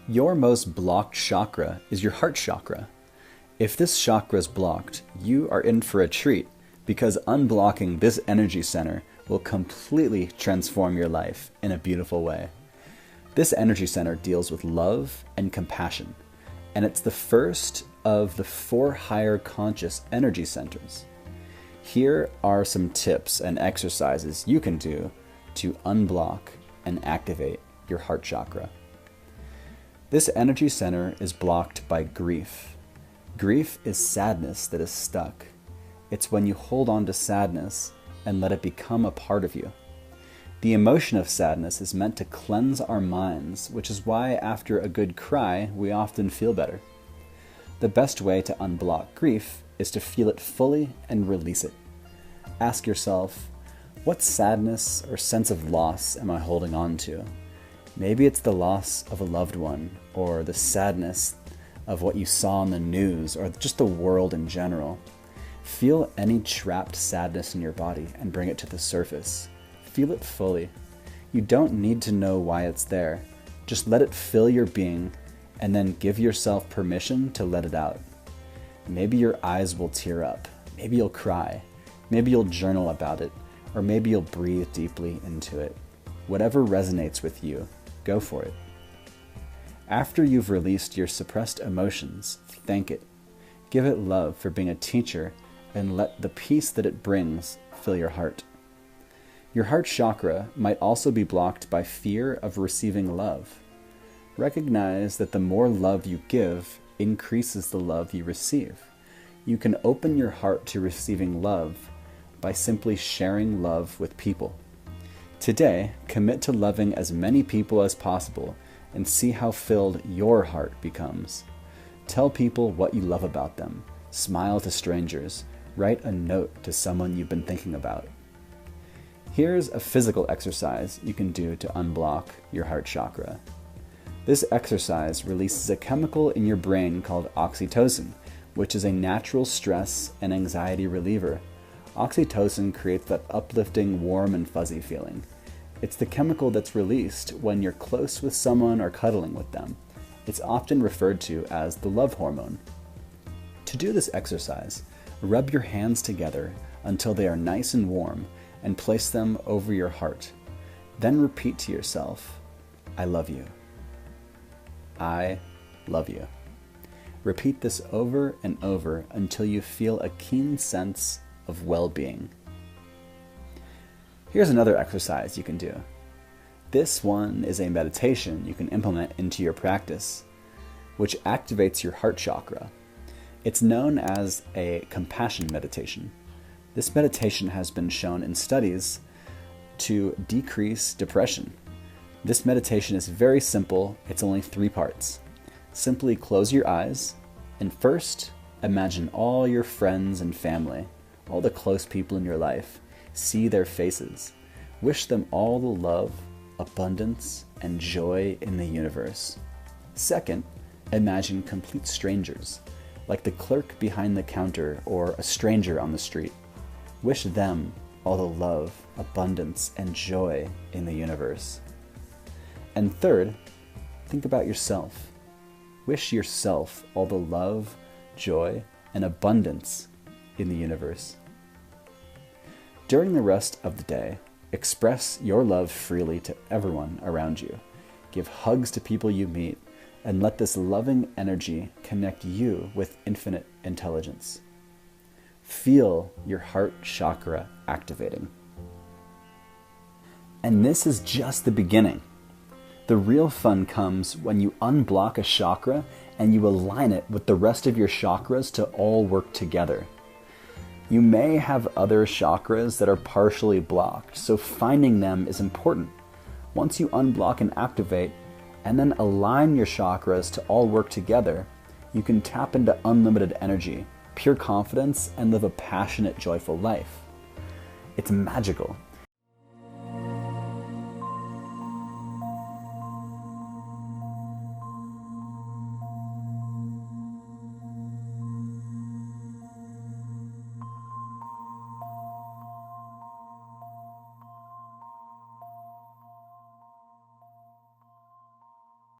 Your most blocked chakra is your heart chakra. If this chakra is blocked, you are in for a treat because unblocking this energy center will completely transform your life in a beautiful way. This energy center deals with love and compassion, and it's the first of the 4 higher conscious energy centers. Here are some tips and exercises you can do to unblock and activate your heart chakra. This energy center is blocked by grief. Grief is sadness that is stuck. It's when you hold on to sadness and let it become a part of you. The emotion of sadness is meant to cleanse our minds, which is why after a good cry, we often feel better. The best way to unblock grief is to feel it fully and release it. Ask yourself, what sadness or sense of loss am I holding on to? Maybe it's the loss of a loved one, or the sadness of what you saw on the news, or just the world in general. Feel any trapped sadness in your body and bring it to the surface. Feel it fully. You don't need to know why it's there. Just let it fill your being, and then give yourself permission to let it out. Maybe your eyes will tear up. Maybe you'll cry. Maybe you'll journal about it, or maybe you'll breathe deeply into it. Whatever resonates with you, go for it. After you've released your suppressed emotions, thank it. Give it love for being a teacher and let the peace that it brings fill your heart. Your heart chakra might also be blocked by fear of receiving love. Recognize that the more love you give increases the love you receive. You can open your heart to receiving love by simply sharing love with people. Today, commit to loving as many people as possible and see how filled your heart becomes. Tell people what you love about them. Smile to strangers. Write a note to someone you've been thinking about. Here's a physical exercise you can do to unblock your heart chakra. This exercise releases a chemical in your brain called oxytocin, which is a natural stress and anxiety reliever. Oxytocin creates that uplifting, warm and fuzzy feeling. It's the chemical that's released when you're close with someone or cuddling with them. It's often referred to as the love hormone. To do this exercise, rub your hands together until they are nice and warm and place them over your heart. Then repeat to yourself, I love you. I love you. Repeat this over and over until you feel a keen sense of well-being. Here's another exercise you can do. This one is a meditation you can implement into your practice, which activates your heart chakra. It's known as a compassion meditation. This meditation has been shown in studies to decrease depression. This meditation is very simple. It's only 3 parts. Simply close your eyes and first imagine all your friends and family, all the close people in your life. See their faces. Wish them all the love, abundance, and joy in the universe. Second, imagine complete strangers, like the clerk behind the counter or a stranger on the street. Wish them all the love, abundance, and joy in the universe. And third, think about yourself. Wish yourself all the love, joy, and abundance in the universe. During the rest of the day, express your love freely to everyone around you. Give hugs to people you meet, and let this loving energy connect you with infinite intelligence. Feel your heart chakra activating. And this is just the beginning. The real fun comes when you unblock a chakra and you align it with the rest of your chakras to all work together. You may have other chakras that are partially blocked, so finding them is important. Once you unblock and activate, and then align your chakras to all work together, you can tap into unlimited energy, pure confidence, and live a passionate, joyful life. It's magical.